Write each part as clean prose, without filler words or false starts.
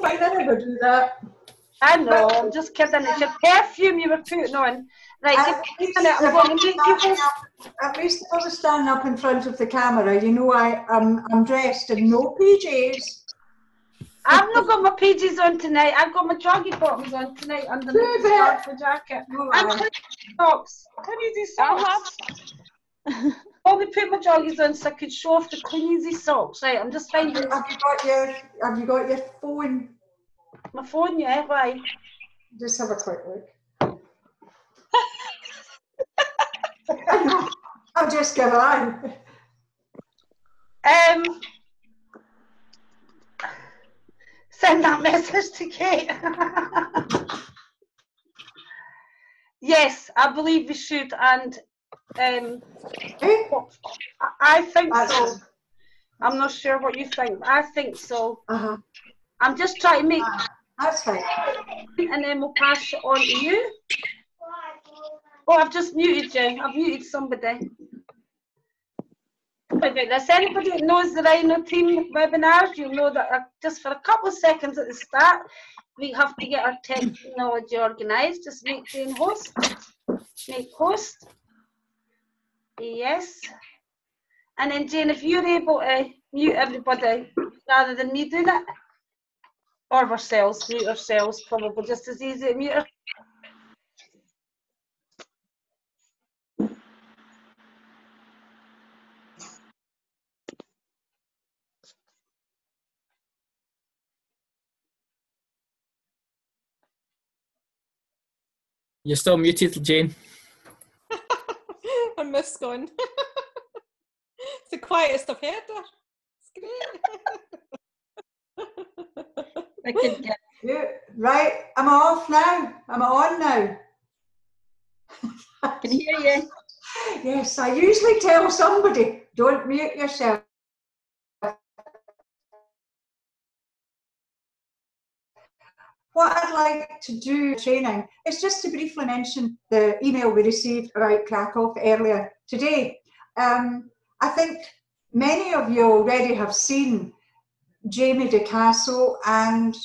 I never do that. I know, I'm just kidding. It's your perfume you were putting on. Right, At give me a minute. I'm going to make you... At least if I was standing up in front of the camera, you know I'm dressed in no PJs. I've not got my PJs on tonight. I've got my joggy bottoms on tonight underneath the jacket. I'm cleaning socks. Cleansy socks. Probably put my joggies on so I could show off the cleansy socks. Right, I'm just finding... Have you got your phone? My phone, yeah, why? Just have a quick look. I'll just give on. Send that message to Kate. Yes, I believe we should, and I think so. I'm not sure what you think, but I think so. I'm just trying to make... That's fine. And then we'll pass it on to you. Oh, I've just muted you. I've muted somebody. Does anybody that knows the Rhino Team webinars, you'll know that just for a couple of seconds at the start, we have to get our technology organised. Just make Jane host. Make host. Yes. And then Jane, if you're able to mute everybody rather than me doing it, or ourselves, mute ourselves, probably just as easy to mute her. You're still muted, Jane. I'm misgone. It's the quietest I've heard her. It's great. Right, I'm off now. I'm on now. I can hear you. Yes, I usually tell somebody, don't mute yourself. What I'd like to do training is just to briefly mention the email we received about Krakow earlier today. I think many of you already have seen Jamie DeCasso and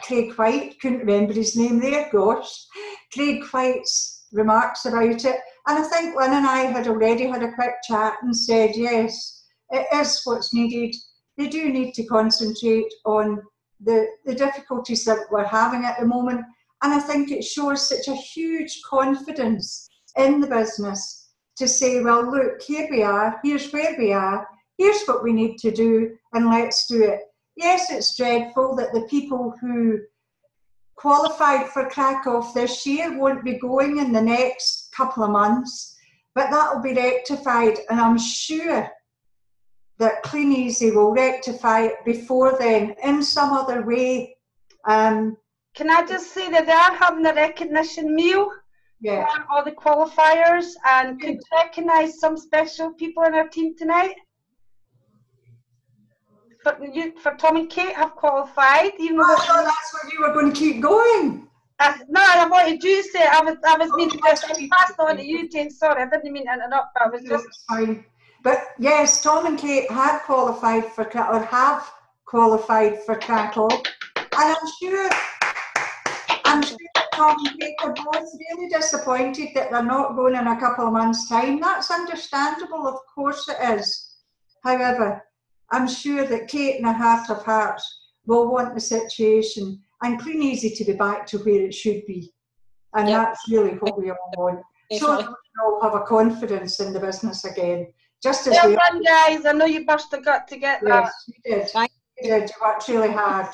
Craig White, couldn't remember his name there, gosh, Craig White's remarks about it. And I think Lynn and I had already had a quick chat and said, yes, it is what's needed. They do need to concentrate on the difficulties that we're having at the moment. And I think it shows such a huge confidence in the business to say, well, look, here we are, here's where we are, here's what we need to do, and let's do it. Yes, it's dreadful that the people who qualified for Krakow this year won't be going in the next couple of months, but that will be rectified, and I'm sure that Clean Easy will rectify it before then in some other way. Can I just say that they are having a recognition meal for all the qualifiers, and could recognise some special people in our team tonight? For Tom and Kate have qualified, even though I thought that's where you were going to keep going. No, I wanted you to say it. I was meaning to just pass on to you, Jane. Sorry, I didn't mean to interrupt, but I was just... It's fine. But yes, Tom and Kate had qualified for, or have qualified for Krakow, and I'm sure Tom and Kate are both really disappointed that they're not going in a couple of months' time. That's understandable, of course it is. However, I'm sure that Kate in her heart of hearts will want the situation and Clean Easy to be back to where it should be. And that's really what we all want. Definitely. So we all have a confidence in the business again. Just as well done, guys. I know you burst the gut to get that. Yes, you did. You worked really hard.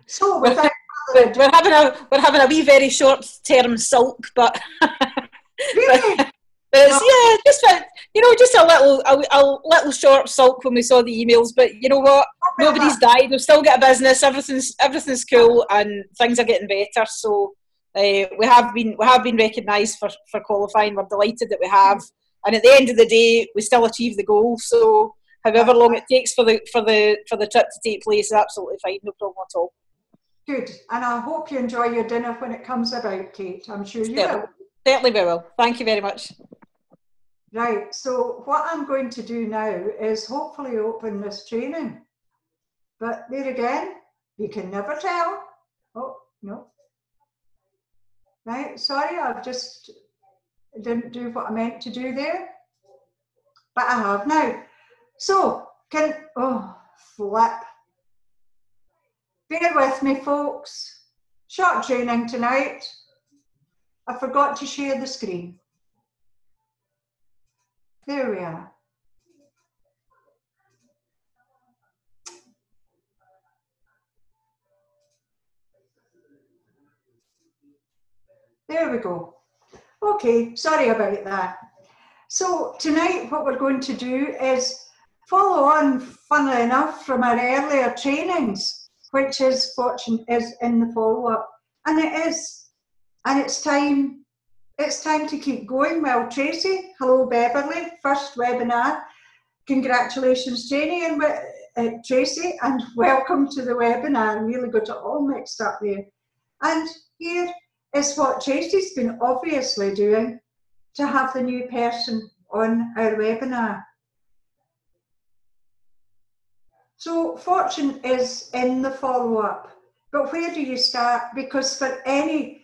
So we're having a wee very short term sulk, but really? Yeah, just a little short sulk when we saw the emails. But you know what? Nobody's died. We've still got a business. Everything's cool, and things are getting better. So we have been recognised for qualifying. We're delighted that we have. And at the end of the day, we still achieve the goal. So, however long it takes for the trip to take place is absolutely fine, no problem at all. Good, and I hope you enjoy your dinner when it comes about, Kate. I'm sure you will. Certainly we will. Thank you very much. Right. So, what I'm going to do now is hopefully open this training. But there again, You can never tell. Oh, no. Right, sorry, I just didn't do what I meant to do there. But I have now. So, flip. Bear with me, folks. Short training tonight. I forgot to share the screen. There we are. There we go. Okay, sorry about that. So tonight what we're going to do is follow on, funnily enough, from our earlier trainings, which is Fortune is in the follow-up. And it is. And it's time to keep going. Well, Tracy, hello Beverly, first webinar. Congratulations, Janie and Tracy, and welcome to the webinar. I really got it all mixed up there. And here is what Tracy's been obviously doing to have the new person on our webinar. So Fortune is in the follow-up, but where do you start? Because for any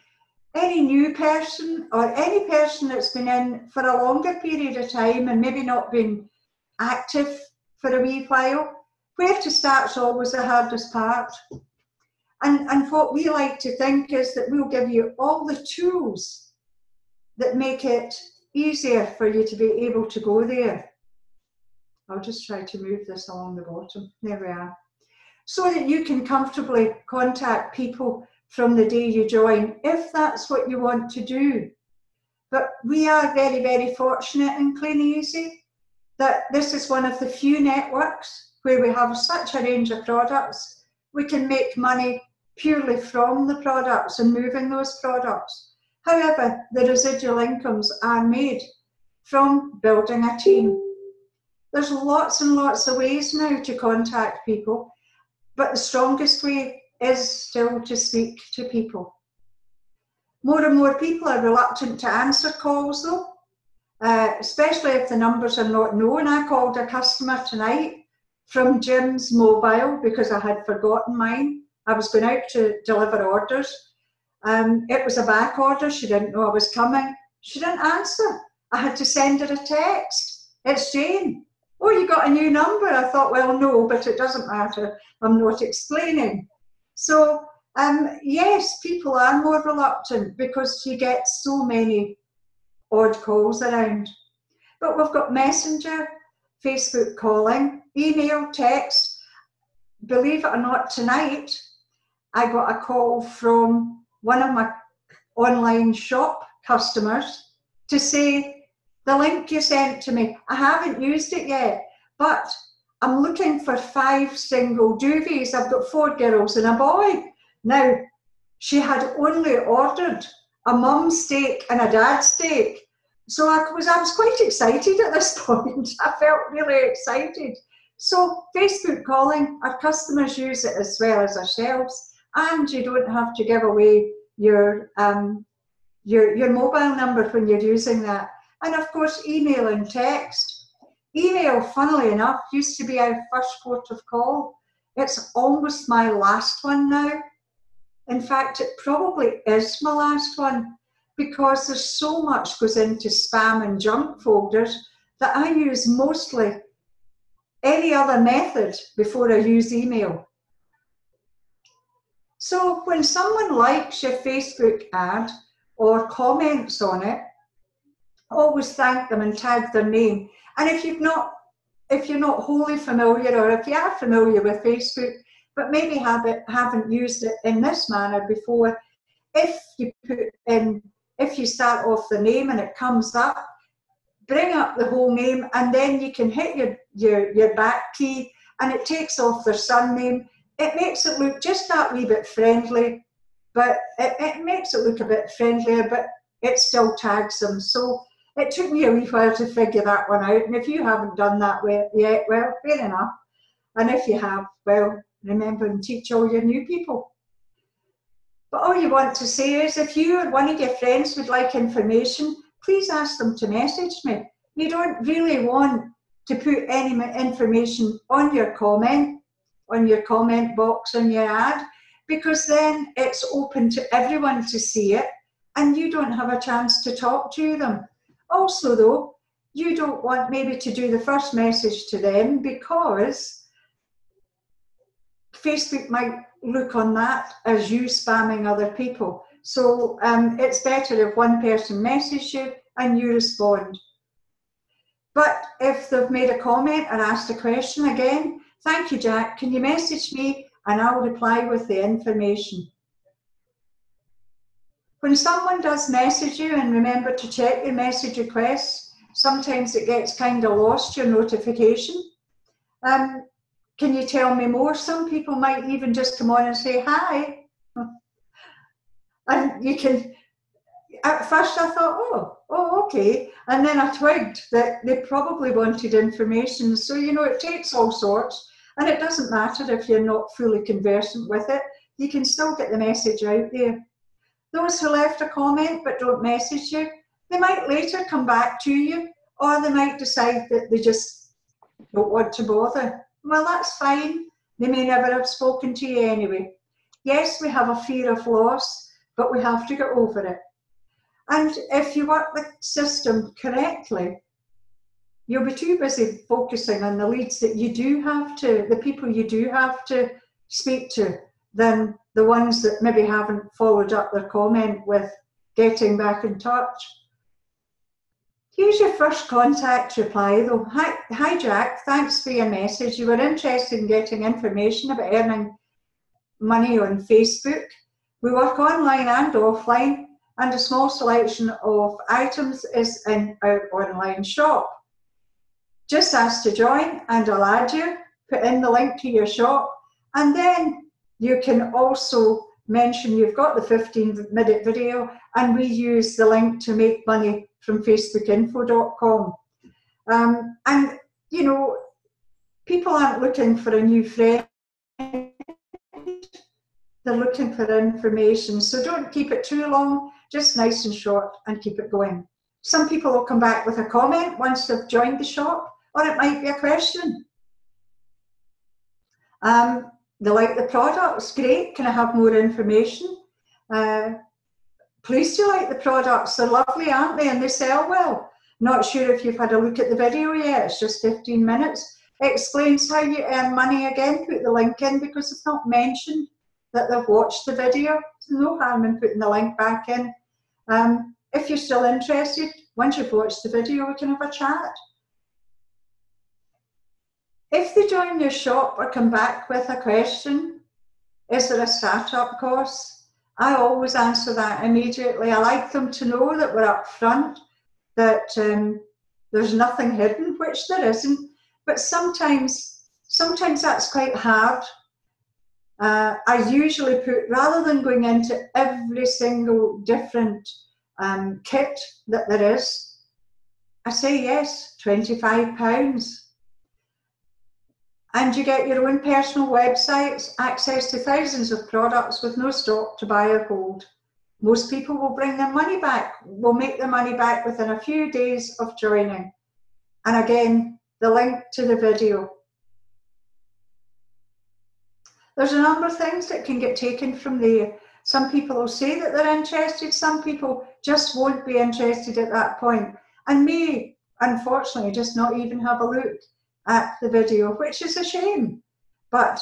new person or any person that's been in for a longer period of time and maybe not been active for a wee while, where to start is always the hardest part. And what we like to think is that we'll give you all the tools that make it easier for you to be able to go there. I'll just try to move this along the bottom. There we are. So that you can comfortably contact people from the day you join, if that's what you want to do. But we are very, very fortunate in Clean Easy that this is one of the few networks where we have such a range of products. We can make money purely from the products and moving those products. However, the residual incomes are made from building a team. There's lots and lots of ways now to contact people, but the strongest way is still to speak to people. More and more people are reluctant to answer calls though, especially if the numbers are not known. I called a customer tonight from Jim's mobile because I had forgotten mine. I was going out to deliver orders. It was a back order. She didn't know I was coming. She didn't answer. I had to send her a text. It's Jane. Oh, you got a new number? I thought, well, no, but it doesn't matter. I'm not explaining. So, yes, people are more reluctant because you get so many odd calls around. But we've got Messenger, Facebook calling, email, text. Believe it or not, tonight, I got a call from one of my online shop customers to say, the link you sent to me, I haven't used it yet, but I'm looking for 5 single duvets. I've got 4 girls and a boy. Now, she had only ordered a mum's steak and a dad's steak. So I was quite excited at this point. I felt really excited. So Facebook calling, our customers use it as well as ourselves, and you don't have to give away your mobile number when you're using that. And of course, email and text. Email, funnily enough, used to be our first port of call. It's almost my last one now. In fact, it probably is my last one because there's so much goes into spam and junk folders that I use mostly any other method before I use email. So when someone likes your Facebook ad or comments on it, always thank them and tag their name. And if you're not wholly familiar, or if you are familiar with Facebook, but maybe haven't used it in this manner before, if you start off the name and it comes up, bring up the whole name, and then you can hit your back key and it takes off their surname. It makes it look just that wee bit friendly, but it makes it look a bit friendlier, but it still tags them. So it took me a wee while to figure that one out, and if you haven't done that yet, well, fair enough. And if you have, well, remember and teach all your new people. But all you want to say is, if you or one of your friends would like information, please ask them to message me. You don't really want to put any information on your comment on your comment box on your ad, because then it's open to everyone to see it and you don't have a chance to talk to them. Also though, you don't want maybe to do the first message to them because Facebook might look on that as you spamming other people. So it's better if one person messages you and you respond. But if they've made a comment or asked a question, again, thank you, Jack, can you message me and I'll reply with the information. When someone does message you, and remember to check your message requests, sometimes it gets kind of lost, your notification. Can you tell me more? Some people might even just come on and say hi. And you can, at first I thought, oh, okay. And then I twigged that they probably wanted information. So, you know, it takes all sorts. And it doesn't matter if you're not fully conversant with it. You can still get the message out there. Those who left a comment but don't message you, they might later come back to you, or they might decide that they just don't want to bother. Well, that's fine. They may never have spoken to you anyway. Yes, we have a fear of loss, but we have to get over it. And if you work the system correctly, you'll be too busy focusing on the leads that you do have to, the people you do have to speak to, than the ones that maybe haven't followed up their comment with getting back in touch. Here's your first contact reply though. Hi Jack, thanks for your message. You were interested in getting information about earning money on Facebook. We work online and offline, and a small selection of items is in our online shop. Just ask to join and I'll add you, put in the link to your shop, and then you can also mention you've got the 15-minute video and we use the link to make money from facebookinfo.com. And, you know, people aren't looking for a new friend. They're looking for information. So don't keep it too long, just nice and short and keep it going. Some people will come back with a comment once they've joined the shop, or it might be a question. They like the products, great, can I have more information? Please do like the products, they're lovely, aren't they? And they sell well. Not sure if you've had a look at the video yet, it's just 15 minutes. It explains how you earn money again, put the link in because it's not mentioned that they've watched the video. There's no harm in putting the link back in. If you're still interested, once you've watched the video, we can have a chat. If they join your shop or come back with a question, is there a startup cost? I always answer that immediately. I like them to know that we're up front, that there's nothing hidden, which there isn't. But sometimes that's quite hard. I usually put, rather than going into every single different kit that there is, I say yes, £25. And you get your own personal websites, access to thousands of products with no stock to buy or hold. Most people will bring their money back, will make their money back within a few days of joining. And again, the link to the video. There's a number of things that can get taken from there. Some people will say that they're interested, some people just won't be interested at that point, and may, unfortunately, just not even have a look at the video, which is a shame. But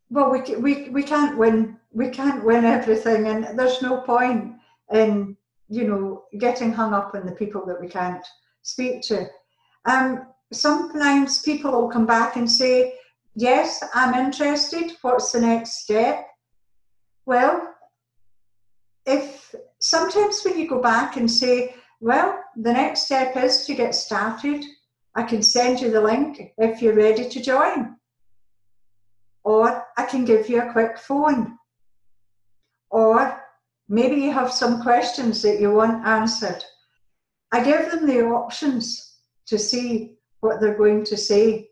well, we can't win. We can't win everything, and there's no point in, you know, getting hung up on the people that we can't speak to. Sometimes people will come back and say, yes, I'm interested. What's the next step? Well, if sometimes when you go back and say, well, the next step is to get started, I can send you the link if you're ready to join. Or I can give you a quick phone. Or maybe you have some questions that you want answered. I give them the options to see what they're going to say.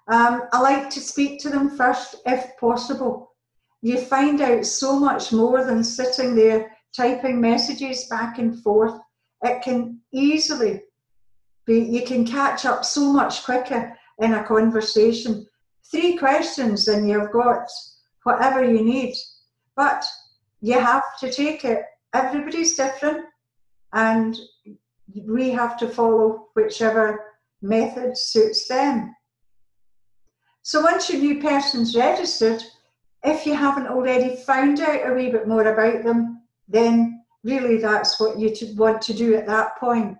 I like to speak to them first if possible. You find out so much more than sitting there typing messages back and forth. It can easily be, you can catch up so much quicker in a conversation. 3 questions and you've got whatever you need. But you have to take it. Everybody's different, and we have to follow whichever method suits them. So once your new person's registered, if you haven't already found out a wee bit more about them, then really that's what you want to do at that point.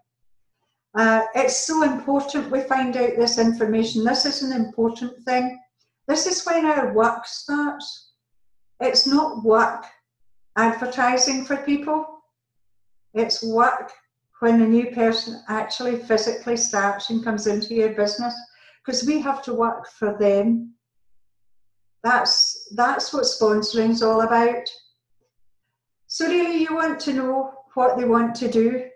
It's so important we find out this information. This is an important thing. This is when our work starts. It's not work advertising for people. It's work when the new person actually physically starts and comes into your business, because we have to work for them. That's what sponsoring is all about. So really you want to know what they want to do.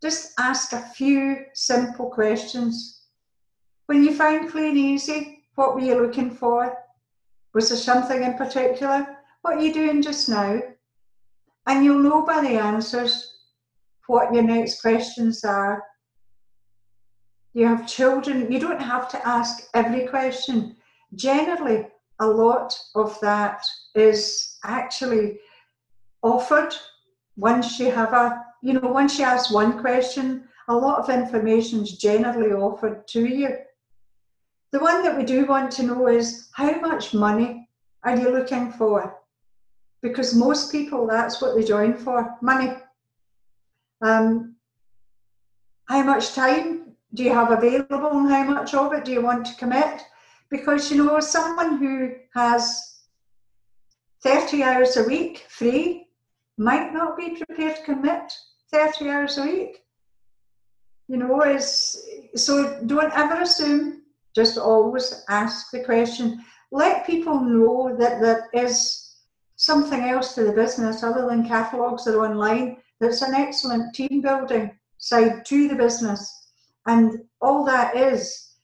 Just ask a few simple questions. When you found Clean Easy, what were you looking for? Was there something in particular? What are you doing just now? And you'll know by the answers what your next questions are. You have children, you don't have to ask every question. Generally, a lot of that is actually offered once you have once you ask one question, a lot of information is generally offered to you. The one that we do want to know is, how much money are you looking for? Because most people, that's what they join for, money. How much time do you have available and how much of it do you want to commit? Because, someone who has 30 hours a week free might not be prepared to commit 30 hours a week. So don't ever assume, just always ask the question. Let people know that there is something else to the business other than catalogues that are online. That's an excellent team building side to the business. And all that is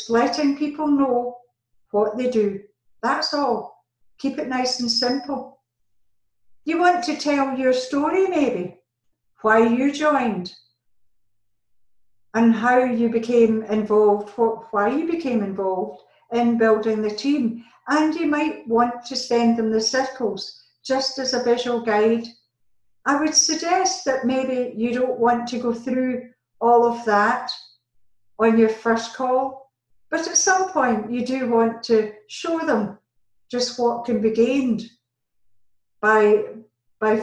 letting people know what they do. That's all. Keep it nice and simple. You want to tell your story maybe, why you joined and how you became involved, why you became involved in building the team. And you might want to send them the circles just as a visual guide. I would suggest that maybe you don't want to go through all of that on your first call, but at some point you do want to show them just what can be gained by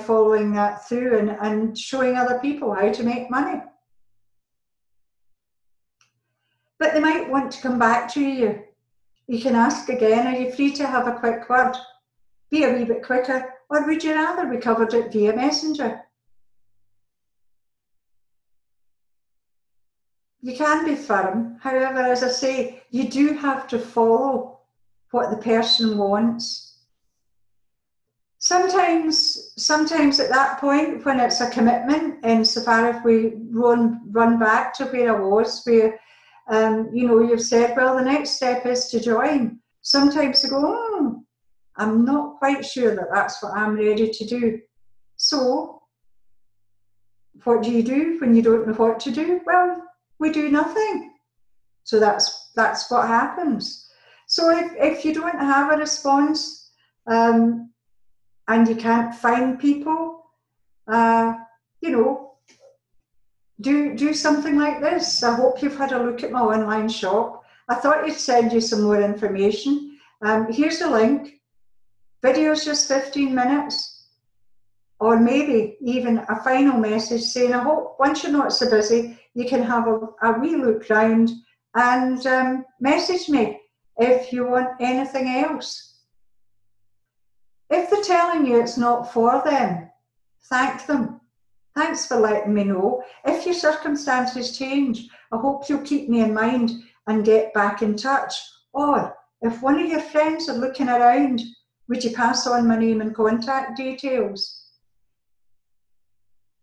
following that through and showing other people how to make money. But they might want to come back to you. You can ask again, are you free to have a quick word? Be a wee bit quicker, or would you rather we covered it via Messenger? You can be firm. However, as I say, you do have to follow what the person wants. Sometimes at that point, when it's a commitment, insofar if we run back to where I was, where you've said, well, the next step is to join. Sometimes they go, I'm not quite sure that that's what I'm ready to do. So, what do you do when you don't know what to do? Well, we do nothing. So that's what happens. So if you don't have a response and you can't find people, do something like this. I hope you've had a look at my online shop. I thought I'd send you some more information. Here's a link. Video's just 15 minutes, or maybe even a final message saying, I hope once you're not so busy, you can have a wee look round and message me if you want anything else. If they're telling you it's not for them, thank them. Thanks for letting me know. If your circumstances change, I hope you'll keep me in mind and get back in touch. Or if one of your friends are looking around, would you pass on my name and contact details?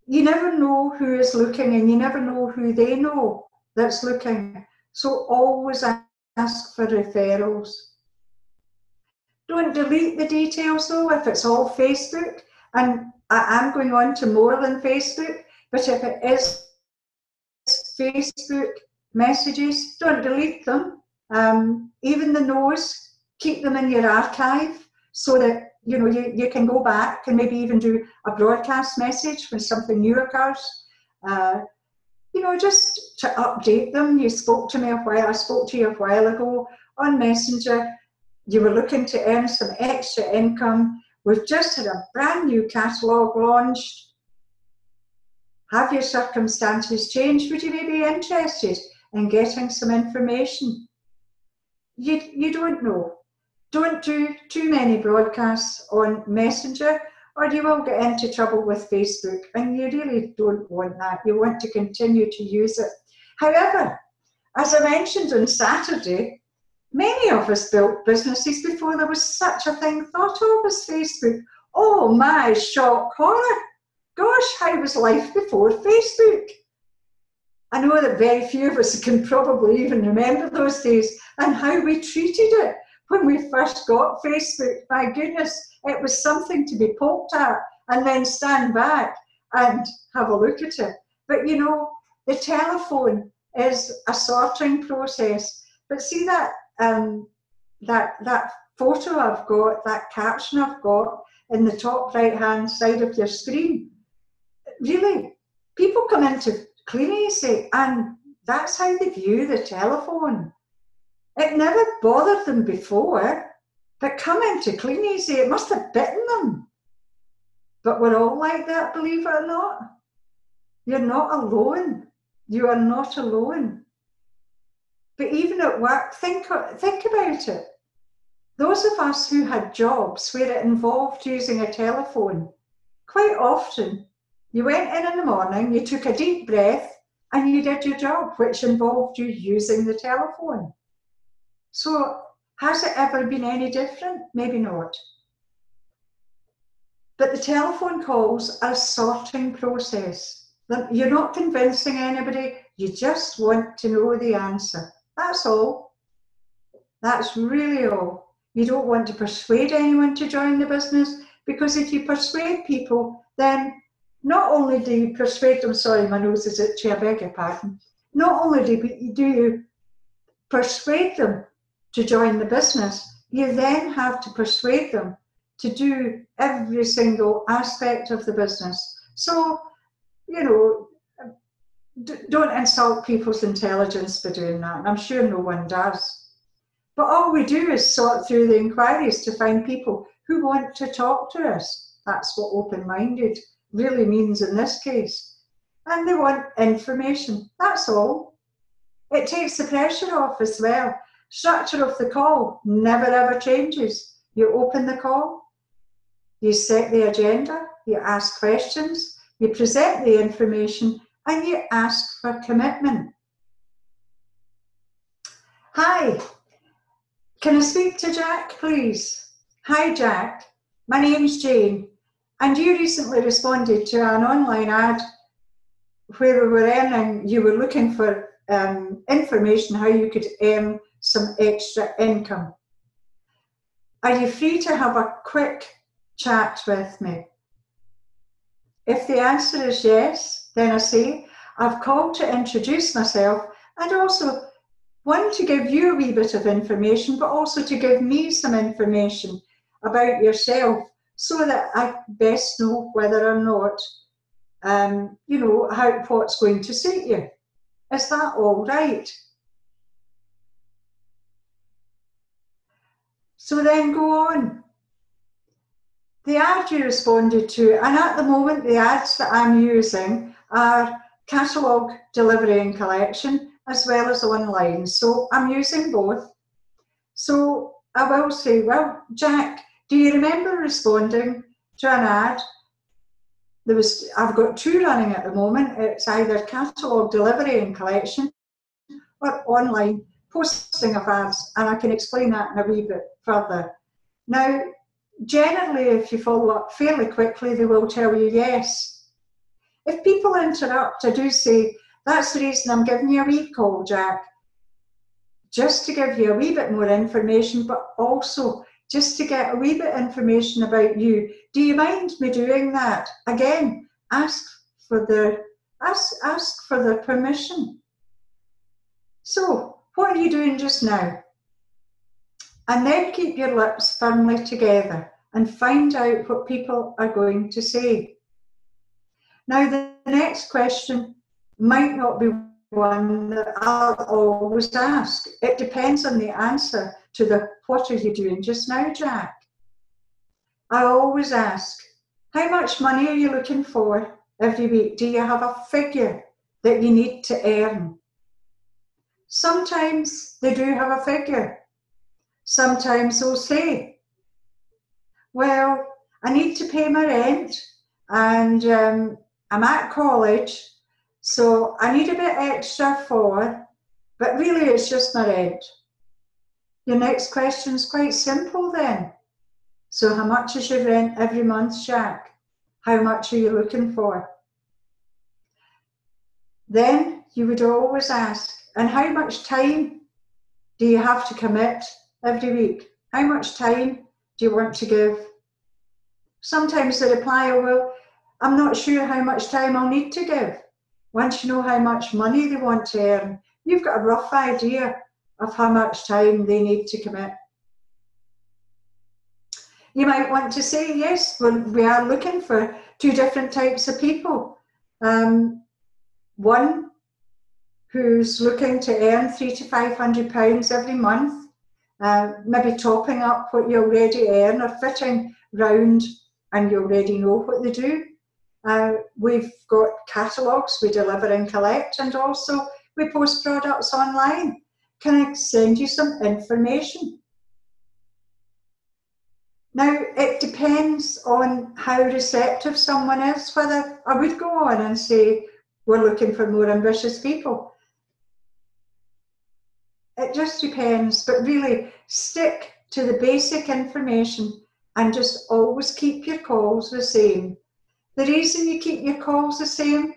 You never know who is looking, and you never know who they know that's looking. So always ask for referrals. Don't delete the details though if it's all Facebook. And I am going on to more than Facebook, but if it is Facebook messages, don't delete them. Even the no's, keep them in your archive so that you can go back and maybe even do a broadcast message when something new occurs. Just to update them. I spoke to you a while ago on Messenger. You were looking to earn some extra income. We've just had a brand new catalogue launched. Have your circumstances changed? Would you be interested in getting some information? You don't know. Don't do too many broadcasts on Messenger, or you will get into trouble with Facebook, and you really don't want that. You want to continue to use it. However, as I mentioned on Saturday, many of us built businesses before there was such a thing thought of as Facebook. Oh my, shock horror. Gosh, how was life before Facebook? I know that very few of us can probably even remember those days and how we treated it when we first got Facebook. My goodness, it was something to be poked at and then stand back and have a look at it. But the telephone is a sorting process. But see that that photo I've got, that caption I've got in the top right-hand side of your screen? Really, people come into Cleaneasy and that's how they view the telephone. It never bothered them before, but come into Cleaneasy, it must have bitten them. But we're all like that, believe it or not. You're not alone. You are not alone. But even at work, think about it. Those of us who had jobs where it involved using a telephone, quite often you went in the morning, you took a deep breath, and you did your job, which involved you using the telephone. So has it ever been any different? Maybe not. But the telephone calls are a sorting process. You're not convincing anybody, you just want to know the answer. That's all. That's really all. You don't want to persuade anyone to join the business, because if you persuade people, then not only do you persuade them, sorry, my nose is itchy, I beg your pardon. Not only do you persuade them to join the business, you then have to persuade them to do every single aspect of the business. So, don't insult people's intelligence by doing that. And I'm sure no one does. But all we do is sort through the inquiries to find people who want to talk to us. That's what open-minded really means in this case. And they want information. That's all. It takes the pressure off as well. Structure of the call never ever changes. You open the call, you set the agenda, you ask questions, you present the information, and you ask for commitment. Hi, can I speak to Jack, please? Hi, Jack. My name's Jane, and you recently responded to an online ad where you were looking for information how you could earn some extra income. Are you free to have a quick chat with me? If the answer is yes, then I say I've called to introduce myself and also one, to give you a wee bit of information, but also to give me some information about yourself so that I best know whether or not, what's going to suit you. Is that all right? So then go on. The ad you responded to, and at the moment the ads that I'm using are catalogue, delivery and collection, as well as online. So I'm using both. So I will say, well, Jack, do you remember responding to an ad? I've got two running at the moment. It's either catalogue, delivery and collection, or online posting of ads, and I can explain that in a wee bit further. Now, generally, if you follow up fairly quickly, they will tell you yes. If people interrupt, I do say, that's the reason I'm giving you a wee call, Jack, just to give you a wee bit more information, but also just to get a wee bit of information about you. Do you mind me doing that? Again, ask for their permission. So What are you doing just now? And then keep your lips firmly together and find out what people are going to say. Now, the next question might not be one that I'll always ask. It depends on the answer to the what are you doing just now, Jack? I always ask, how much money are you looking for every week? Do you have a figure that you need to earn? Sometimes they do have a figure. Sometimes they'll say, well, I need to pay my rent and I'm at college, so I need a bit extra for, but really it's just my rent. Your next question is quite simple then. So how much is your rent every month, Jack? How much are you looking for? Then you would always ask, and how much time do you have to commit every week? How much time do you want to give? Sometimes the reply, oh, well, I'm not sure how much time I'll need to give. Once you know how much money they want to earn, you've got a rough idea of how much time they need to commit. You might want to say, yes, we are looking for two different types of people. One who's looking to earn £300 to £500 every month, maybe topping up what you already earn or fitting round and you already know what they do. We've got catalogues we deliver and collect, and also we post products online. Can I send you some information? Now, it depends on how receptive someone is, whether I would go on and say, we're looking for more ambitious people. It just depends, but really stick to the basic information and just always keep your calls the same. The reason you keep your calls the same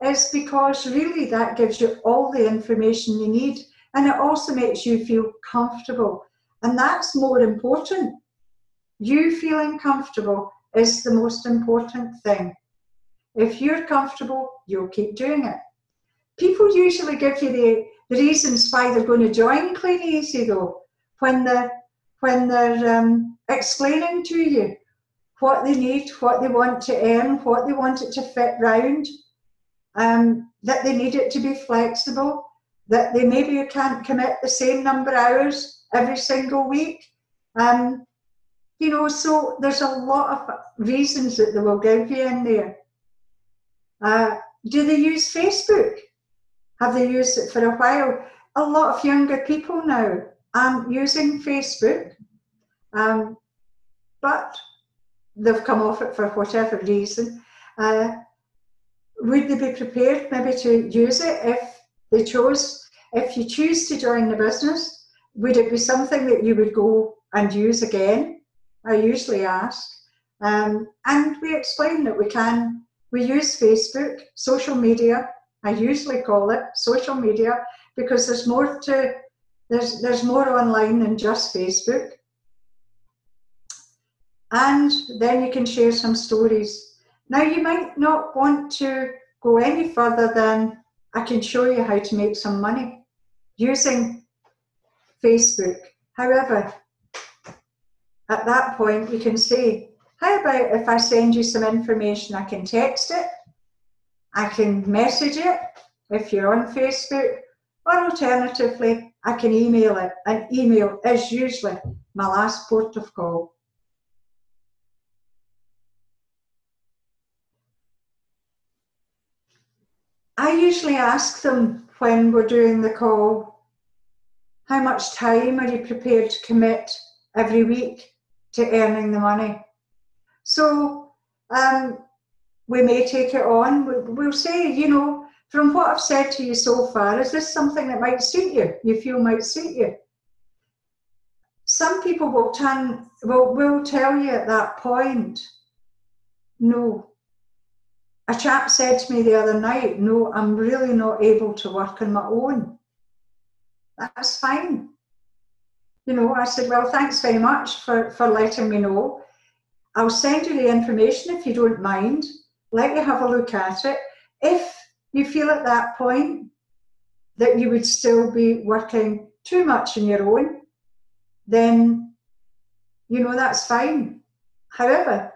is because really that gives you all the information you need, and it also makes you feel comfortable. And that's more important. You feeling comfortable is the most important thing. If you're comfortable, you'll keep doing it. People usually give you the reasons why they're going to join Clean Easy though, when they're explaining to you what they need, what they want to earn, what they want it to fit round, that they need it to be flexible, that they maybe can't commit the same number of hours every single week. You know, so there's a lot of reasons that they will give you in there. Do they use Facebook? Have they used it for a while? A lot of younger people now aren't using Facebook, but they've come off it for whatever reason. Would they be prepared maybe to use it if you choose to join the business? Would it be something that you would go and use again? I usually ask. And we explain that we use Facebook, social media. I usually call it social media because there's more online than just Facebook. And then you can share some stories. Now you might not want to go any further than I can show you how to make some money using Facebook. However, at that point you can say, how about if I send you some information? I can text it, I can message it if you're on Facebook, or alternatively, I can email it. And email is usually my last port of call. I usually ask them when we're doing the call, how much time are you prepared to commit every week to earning the money? So we may take it on. We'll say, you know, from what I've said to you so far, is this something that might suit you? You feel might suit you? Some people will tell you at that point, no. A chap said to me the other night, no, I'm really not able to work on my own. That's fine. You know, I said, well, thanks very much for letting me know. I'll send you the information if you don't mind. Let you have a look at it. If you feel at that point that you would still be working too much on your own, then, that's fine. However,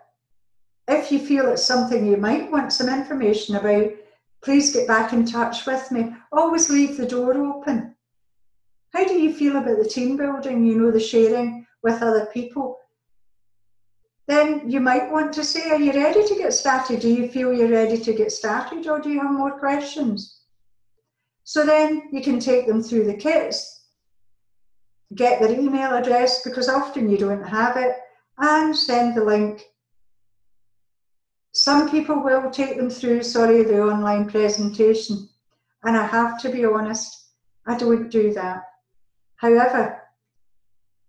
if you feel it's something you might want some information about, please get back in touch with me. Always leave the door open. How do you feel about the team building, the sharing with other people? Then you might want to say, are you ready to get started? Do you feel you're ready to get started, or do you have more questions? So then you can take them through the kits, get their email address, because often you don't have it, and send the link. Some people will take them through, the online presentation. And I have to be honest, I don't do that. However,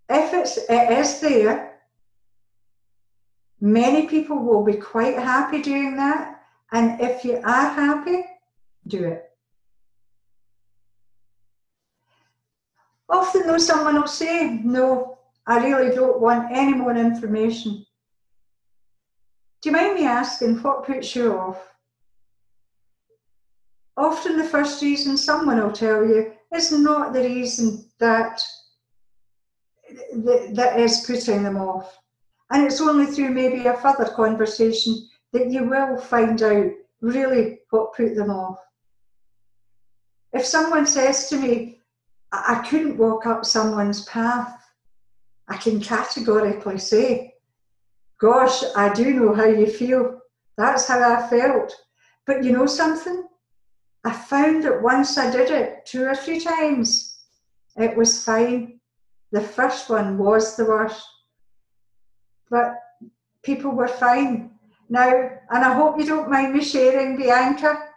if it is there, many people will be quite happy doing that. And if you are happy, do it. Often though, someone will say, no, I really don't want any more information. Do you mind me asking, what puts you off? Often the first reason someone will tell you is not the reason that is putting them off. And it's only through maybe a further conversation that you will find out really what put them off. If someone says to me, I couldn't walk up someone's path, I can categorically say, gosh, I do know how you feel. That's how I felt. But you know something? I found that once I did it 2 or 3 times, it was fine. The first one was the worst. But people were fine. Now, and I hope you don't mind me sharing Bianca,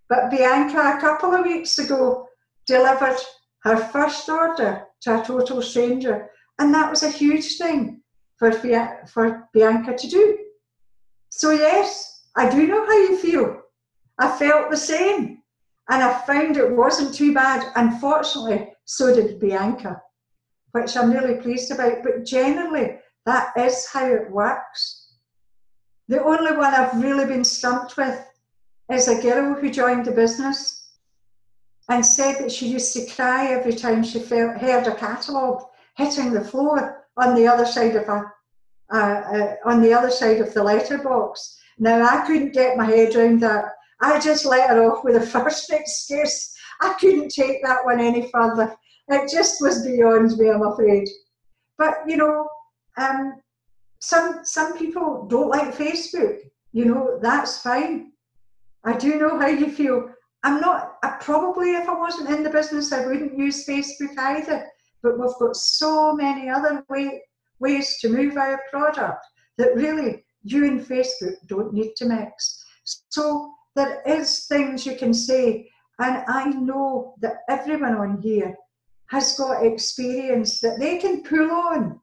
but Bianca a couple of weeks ago delivered her first order to a total stranger. And that was a huge thing for Bianca to do. So yes, I do know how you feel. I felt the same. And I found it wasn't too bad. Unfortunately, so did Bianca, which I'm really pleased about. But generally, that is how it works. The only one I've really been stumped with is a girl who joined the business and said that she used to cry every time she heard a catalogue hitting the floor on the other side of the letterbox. Now, I couldn't get my head around that. I just let her off with the first excuse. I couldn't take that one any further. It just was beyond me, I'm afraid. But, some people don't like Facebook. That's fine. I do know how you feel. Probably if I wasn't in the business, I wouldn't use Facebook either. But we've got so many other ways to move our product that really you and Facebook don't need to mix. So there is things you can say, and I know that everyone on here has got experience that they can pull on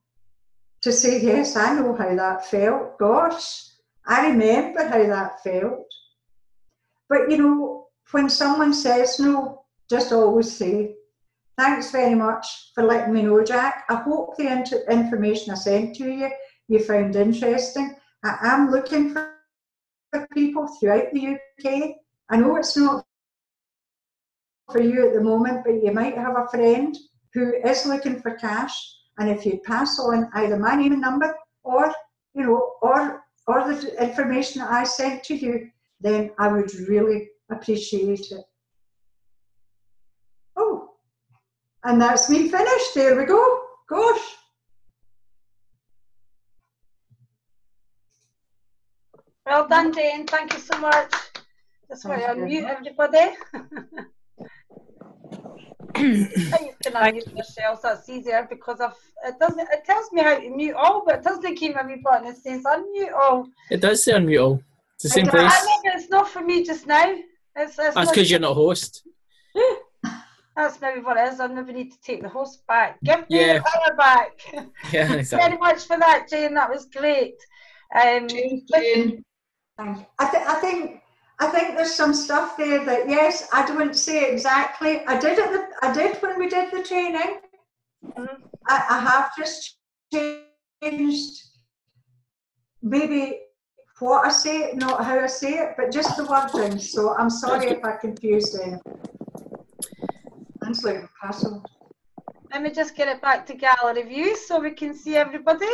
to say, yes, I know how that felt. Gosh, I remember how that felt. But when someone says no, just always say, thanks very much for letting me know, Jack. I hope the information I sent to you found interesting. I am looking for people throughout the UK. I know it's not for you at the moment, but you might have a friend who is looking for cash. And if you pass on either my name and number or the information that I sent to you, then I would really appreciate it. Oh, and that's me finished. There we go. Gosh. Well done, Jane. Thank you so much. Just want to unmute everybody. You can unmute yourselves. That's easier because it tells me how to mute all, but it doesn't keep me button. It says unmute all. It does say unmute all. It's the same place. It's not for me just now. That's because you're not a host. That's maybe what it is. I never need to take the host back. Give me the power back. Yeah, exactly. Very much for that, Jane. That was great. Jane. I think there's some stuff there that, yes, I don't say exactly. I did when we did the training. Mm-hmm. I have just changed maybe what I say, not how I say it, but just the wording. So I'm sorry if I confused anyone. Like Castle. Let me just get it back to gallery view so we can see everybody.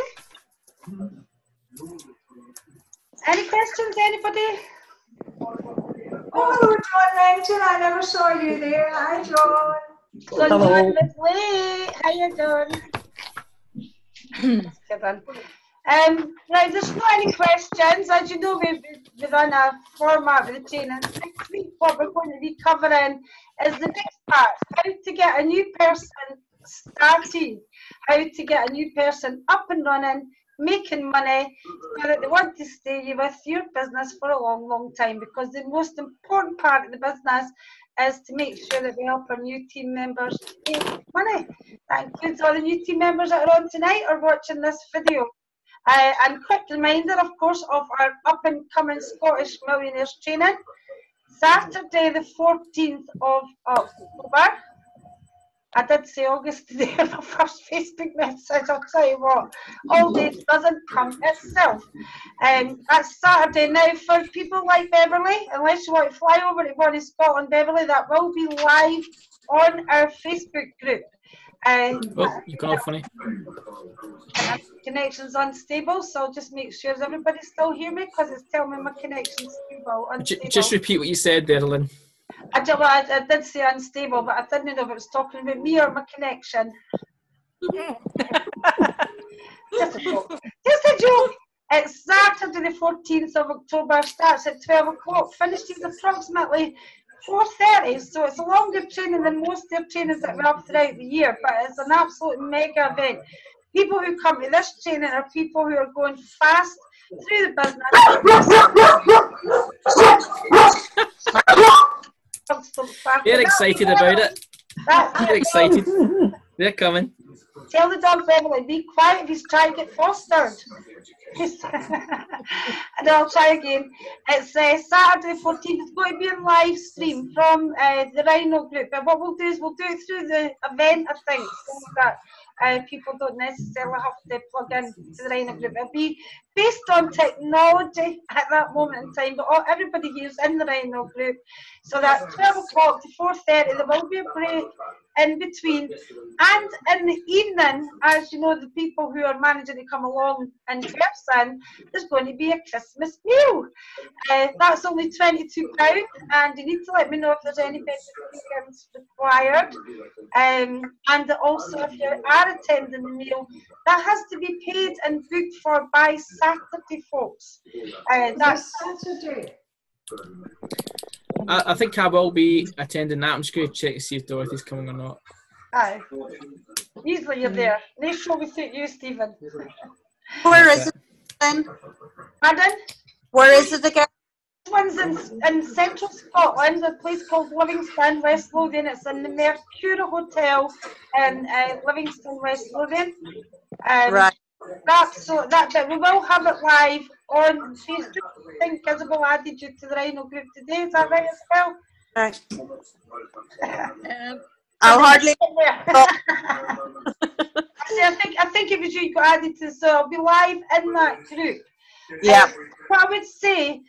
Any questions, anybody? Oh, hello, John Renton. I never saw you there. Hi, John. Hello. Leslie. How you doing? Right, there's not any questions. As you know, we run a format with the training. Next week, what we're going to be covering is the next part, how to get a new person started, how to get a new person up and running, making money, so that they want to stay with your business for a long, long time, because the most important part of the business is to make sure that we help our new team members make money. That includes all the new team members that are on tonight or watching this video. And quick reminder, of course, of our up-and-coming Scottish Millionaires training, Saturday the 14th of October. I did say August today in my first Facebook message. I'll tell you what, all day doesn't come itself. That's Saturday. Now, for people like Beverly, unless you want to fly over to one in Scotland, Beverly, that will be live on our Facebook group. Oh, you've gone off funny. Connection's unstable, so I'll just make sure everybody still hear me, because it's telling me my connection's stable. Just repeat what you said there, Lynn. I did say unstable, but I didn't know if it was talking about me or my connection. Just a joke. Just a joke. It's Saturday the 14th of October, starts at 12 o'clock, finishes approximately 4:30, so it's a longer training than most of their trainings that we have throughout the year, but it's an absolute mega event. People who come to this training are people who are going fast through the business. They're excited about it. They're excited. They're coming. Tell the dog, Beverly, be quiet if he's trying to get fostered. And I'll try again. It's Saturday 14th. It's going to be a live stream from the Rhino group. And what we'll do is we'll do it through the event, I think, so that people don't necessarily have to plug in to the Rhino group. It'll be based on technology at that moment in time, but everybody here is in the Rhino group. So that's 12 o'clock to 4:30. There will be a break in between, and in the evening, as you know, the people who are managing to come along in person, there's going to be a Christmas meal. That's only £22, and you need to let me know if there's any vegetarians required. And also, if you are attending the meal, that has to be paid and booked for by Saturday, folks. That's Saturday. I think I will be attending that. I'm just going to check to see if Dorothy's coming or not. Aye. Usually you're there. Nice show we suit you, Stephen. Where is it then? Pardon? Where is it again? This one's in central Scotland, a place called Livingston, West Lothian. It's in the Mercure Hotel in Livingston, West Lothian. Right. That we will have it live on Facebook. I think Isabel added you to the Rhino group today. Is that right, Isabel? Right. I'll hardly. I think it was you got added to, so I'll be live in that group. Yeah. What I would say,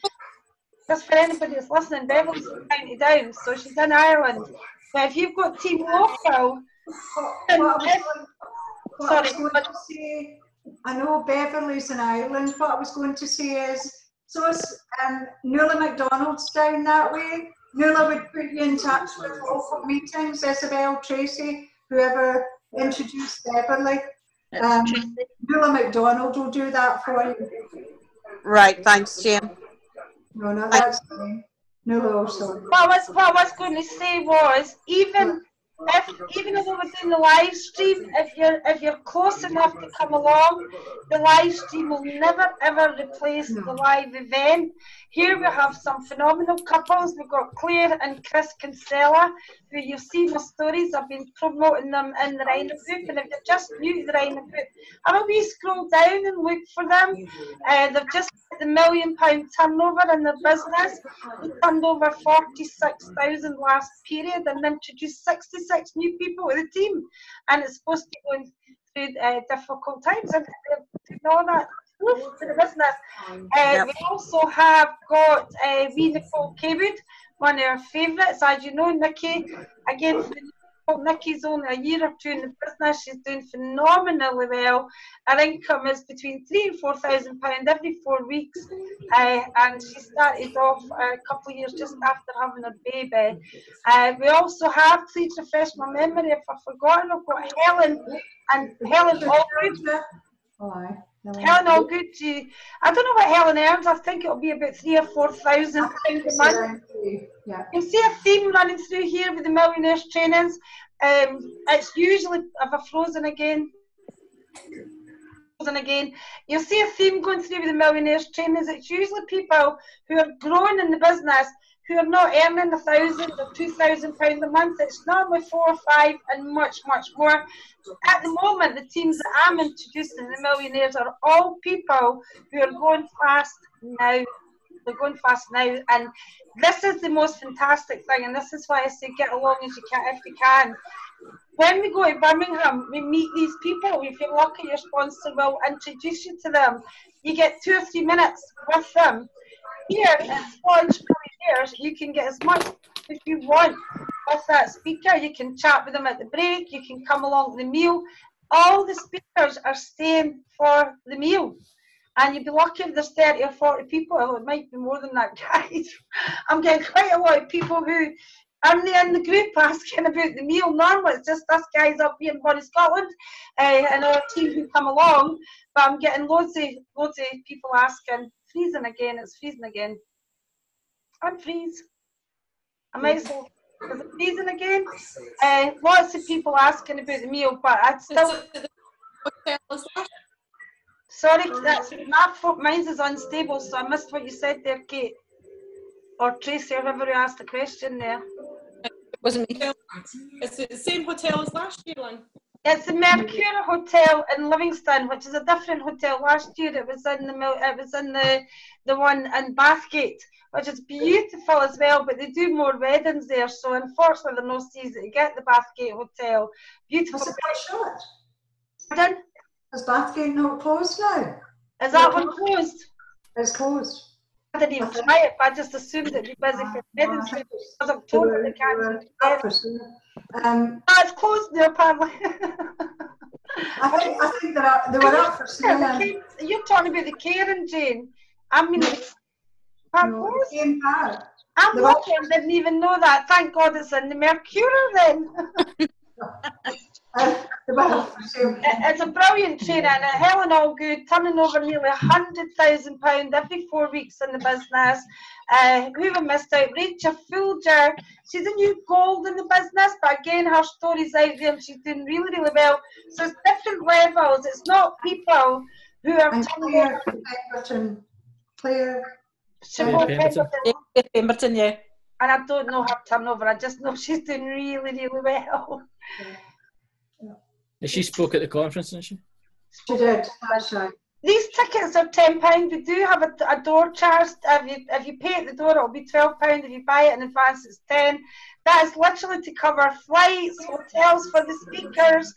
just for anybody that's listening, Beverly's from County Down, so she's in Ireland. But if you've got Team Local, I know Beverly's in Ireland. What I was going to say is, so it's Nuala McDonald's down that way. Nuala would put you in touch with local meetings, Isabel, Tracy, whoever introduced Beverly. Nuala McDonald will do that for you. Right, thanks, Jim. No, that's fine. Nuala also. What I was going to say was, even if we're doing the live stream, if you're close enough to come along, the live stream will never ever replace the live event. Here we have some phenomenal couples. We've got Claire and Chris Kinsella, who you've seen the stories. I've been promoting them in the Rhino group, and if you're just new to the Rhino group, have a wee scroll down and look for them. They've just hit the £1 million turnover in their business. They turned over 46,000 last period and introduced 66 new people to the team. And it's supposed to be going through difficult times, and you know that. To the business. We also have got Nicole Kaywood, one of our favourites, as you know, Nikki, again, Nikki's only a year or two in the business. She's doing phenomenally well. Her income is between £3,000 and £4,000 every 4 weeks, and she started off a couple of years just after having a baby. We also have, please refresh my memory if I've forgotten, I've got Helen, and Helen Allgood. Helen Allgood, I don't know what Helen earns. I think it'll be about £3,000 or £4,000 a month. Yeah. You see a theme running through here with the Millionaires trainings. It's usually, if I've frozen again. You'll see a theme going through with the Millionaires trainings. It's usually people who are growing in the business, who are not earning £1,000 or £2,000 a month. It's normally 4 or 5 and much, much more. At the moment, the teams that I'm introducing, the Millionaires, are all people who are going fast now. They're going fast now, and this is the most fantastic thing, and this is why I say get along as you can, if you can. When we go to Birmingham, we meet these people. If you're lucky, your sponsor will introduce you to them. You get 2 or 3 minutes with them. Here at Scottish Millionaires, you can get as much as you want with that speaker. You can chat with them at the break. You can come along to the meal. All the speakers are staying for the meal. And you'd be lucky if there's 30 or 40 people. Well, it might be more than that, guys. I'm getting quite a lot of people who aren't in the group asking about the meal. Normally, it's just us guys up here in Bonnie, Scotland, and our team who come along. But I'm getting loads of people asking. Freezing again. It's freezing again. I'm freeze. I might as well. Is it freezing again? Lots of people asking about the meal, but I'd still. Sorry, that's mine's is unstable, so I missed what you said there, Kate. Or Tracy, or whoever who asked the question there. It wasn't me. It's the same hotel as last year, Lynn. It's the Mercure Hotel in Livingston, which is a different hotel. Last year it was in the one in Bathgate, which is beautiful as well, but they do more weddings there, so unfortunately there are no seats to get the Bathgate Hotel. Beautiful. Is it quite short? Pardon? Is Bathgate not closed now? Is that one closed? It's closed. I didn't even try it, but I just assumed it'd be busy for weddings because I've told them they can't. It's closed now, apparently. I think they were up for sale. You're talking about the Karen, Jane. I mean, I'm lucky I didn't even know that. Thank God it's in the Mercure then. It's a brilliant training. Helen Allgood turning over nearly £100,000 every 4 weeks in the business. Who have missed out? Rachel Fulger. She's a new gold in the business, but again, her story's out there and she's doing really, really well. So it's different levels. It's not people who are Claire Pemberton, yeah. And I don't know her turnover. I just know she's doing really, really well. She spoke at the conference, didn't she? She did. That's right. These tickets are £10. We do have a door charge. If you pay at the door, it'll be £12. If you buy it in advance, it's £10. That is literally to cover flights, hotels for the speakers.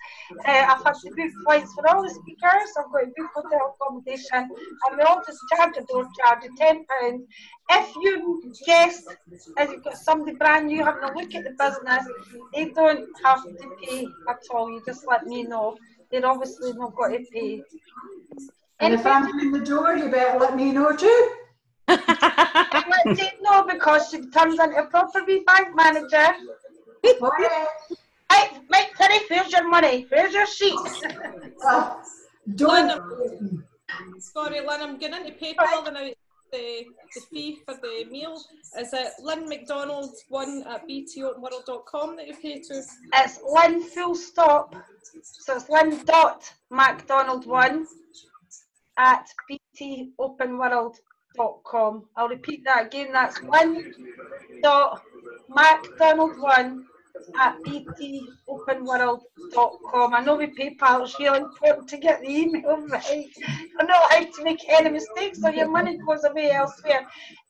I've had to book flights for all the speakers. I've got to book hotel accommodation, and we all just charge a door charge of £10. If you guest, as you've got somebody brand new having a look at the business, they don't have to pay at all. You just let me know. They're obviously not got to pay. And if I'm in the door, you better let me know too. I let Jane know because she turns into a proper wee bank manager. Mike Terry, where's your money? Where's your sheet? Sorry, Lynn, I'm getting into PayPal and out the fee for the meal. Is it Lynn McDonald1 at btopenworld.com that you pay to? It's Lynn full stop. So it's Lynn.McDonald1 at btopenworld.com. I'll repeat that again. That's Lynn.McDonald1 at btopenworld.com. I know with PayPal it's really important to get the email right. I'm not allowed to make any mistakes or your money goes away elsewhere.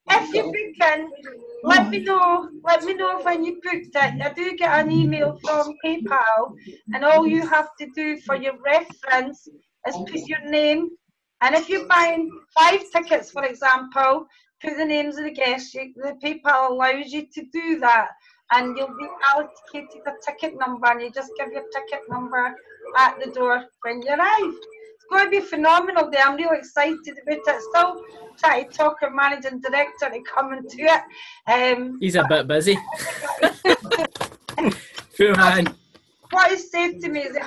If you book in, let me know when you booked it. I do get an email from PayPal, and all you have to do for your reference is put your name. And if you're buying 5 tickets, for example, put the names of the guests. The PayPal allows you to do that. and you'll be allocated a ticket number, and you just give your ticket number at the door when you arrive. It's going to be phenomenal day. I'm really excited about it. Still trying to talk our managing director to come and do it. He's a bit busy. Poor man. What he said to me is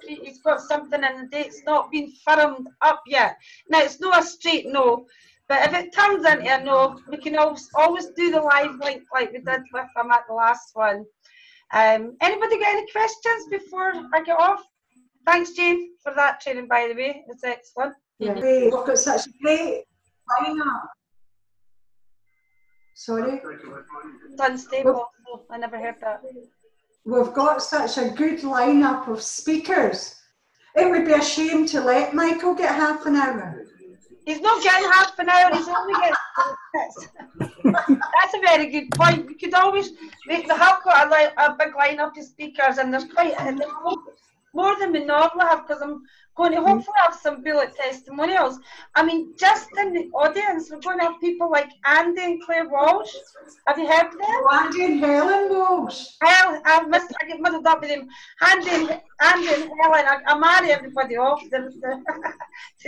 he's got something in the date's not been firmed up yet. Now, it's not a straight no, but if it turns into a no, we can always do the live link like we did with him at the last one. Anybody got any questions before I get off? Thanks, Jane, for that training, by the way. It's excellent. Yeah, we've got such a great lineup. Sorry? It's unstable, so I never heard that. We've got such a good lineup of speakers. It would be a shame to let Michael get half an hour. He's not getting half an hour, he's only getting 10 minutes. That's a very good point. We could always, they have got a big lineup of speakers, and there's quite more than we normally have, because I'm going to hopefully have some bullet testimonials. I mean, just in the audience, we're going to have people like Andy and Claire Walsh. Have you heard of them? Oh, Andy and Helen Walsh. I get muddled up with them. Andy and Helen, I marry everybody off to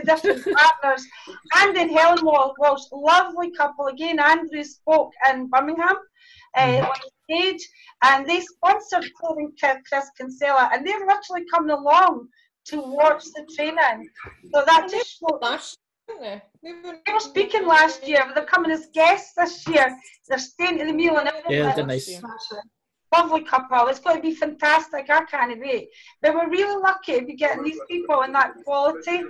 different partners. Andy and Helen Walsh, lovely couple. Again, Andrew spoke in Birmingham on stage, and they sponsored Claire and Chris Kinsella, and they're literally coming along to watch the training. So that just shows. They were speaking last year, but they're coming as guests this year. They're staying at the meal and everything. Yeah, they're nice. Lovely couple. It's going to be fantastic. I can't wait. But we're really lucky to be getting these people in that quality.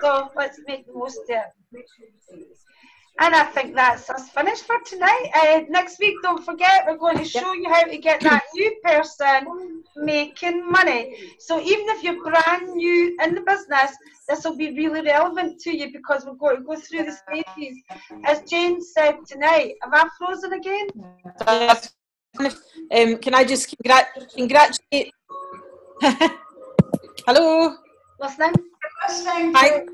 So let's make the most of it. And I think that's us finished for tonight. Next week, don't forget, we're going to show you how to get that new person making money. So even if you're brand new in the business, this will be really relevant to you, because we're going to go through the stages. As Jane said tonight, have I frozen again? Can I just congratulate? Hello. Listening? Hi.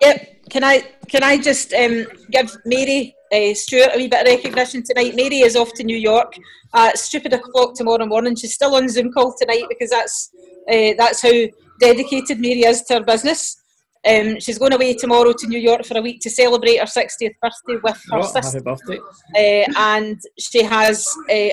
Yep. Can I just give Mary Stewart a wee bit of recognition tonight? Mary is off to New York at stupid o'clock tomorrow morning. She's still on Zoom call tonight, because that's how dedicated Mary is to her business. She's going away tomorrow to New York for a week to celebrate her 60th birthday with her sister. Happy birthday. And she has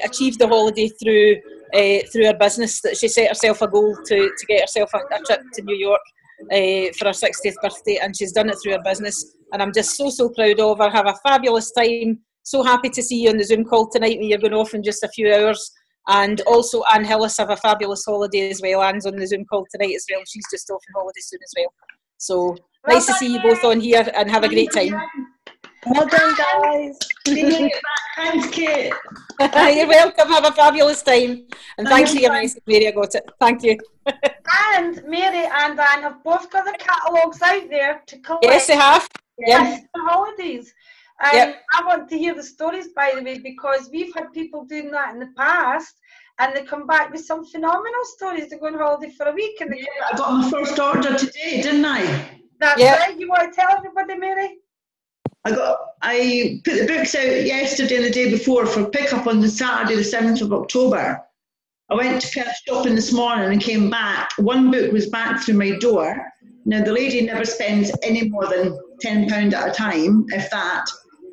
achieved the holiday through her business. That she set herself a goal to get herself a trip to New York for her 60th birthday, and she's done it through her business, and I'm just so proud of her. Have a fabulous time. So happy to see you on the Zoom call tonight when you're going off in just a few hours. And also Anne Hillis, have a fabulous holiday as well. Anne's on the Zoom call tonight as well. She's just off on holiday soon as well. So nice to see you both on here, and have a great time. Well done, guys. Thanks, Kate. You're welcome. Have a fabulous time. And thanks for your message, Mary. I got it. Thank you. And Mary and Anne have both got their catalogues out there to collect. Yes, they have. Yes, for holidays. I want to hear the stories, by the way, because we've had people doing that in the past, and they come back with some phenomenal stories. They go on holiday for a week, and I got my first order today, didn't I? That's right. You want to tell everybody, Mary? I put the books out yesterday and the day before for pickup on the Saturday, the 7th of October. I went to Perth shopping this morning and came back. One book was back through my door. Now, the lady never spends any more than £10 at a time, if that.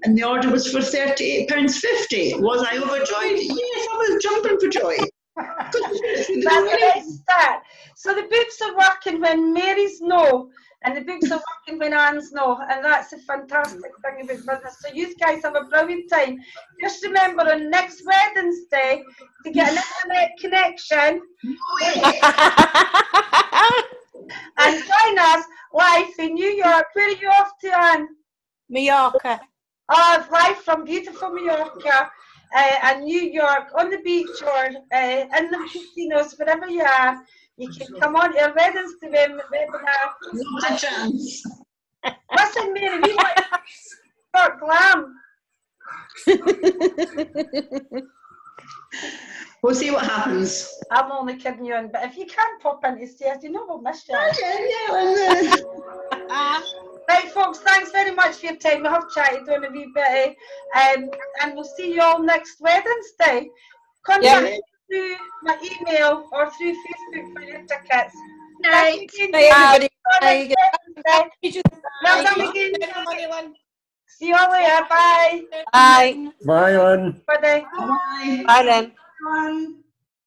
And the order was for £38.50. Was I overjoyed? Yes, I was jumping for joy. That's a nice start. So the books are working when Mary's no, and the books are working when Anne's no, and that's a fantastic thing about business. So you guys have a brilliant time. Just remember, on next Wednesday, to get an internet connection and join us live in New York. Where are you off to, Anne? Mallorca. Oh, live from beautiful Mallorca and New York, on the beach or in the casinos, wherever you are. You can come on to our Wednesday webinar. Not a chance. Listen, Mary, we want to glam. We'll see what happens. I'm only kidding you, but if you can't pop into stairs, you know we'll miss you. Right, folks, thanks very much for your time. We have chatted on a wee bit, and we'll see you all next Wednesday. contact me through my email or through Facebook for your tickets. Night. Bye, everybody. Well done again. See you all later. Bye. Bye. Bye, Lynn. Bye. Bye then. Bye.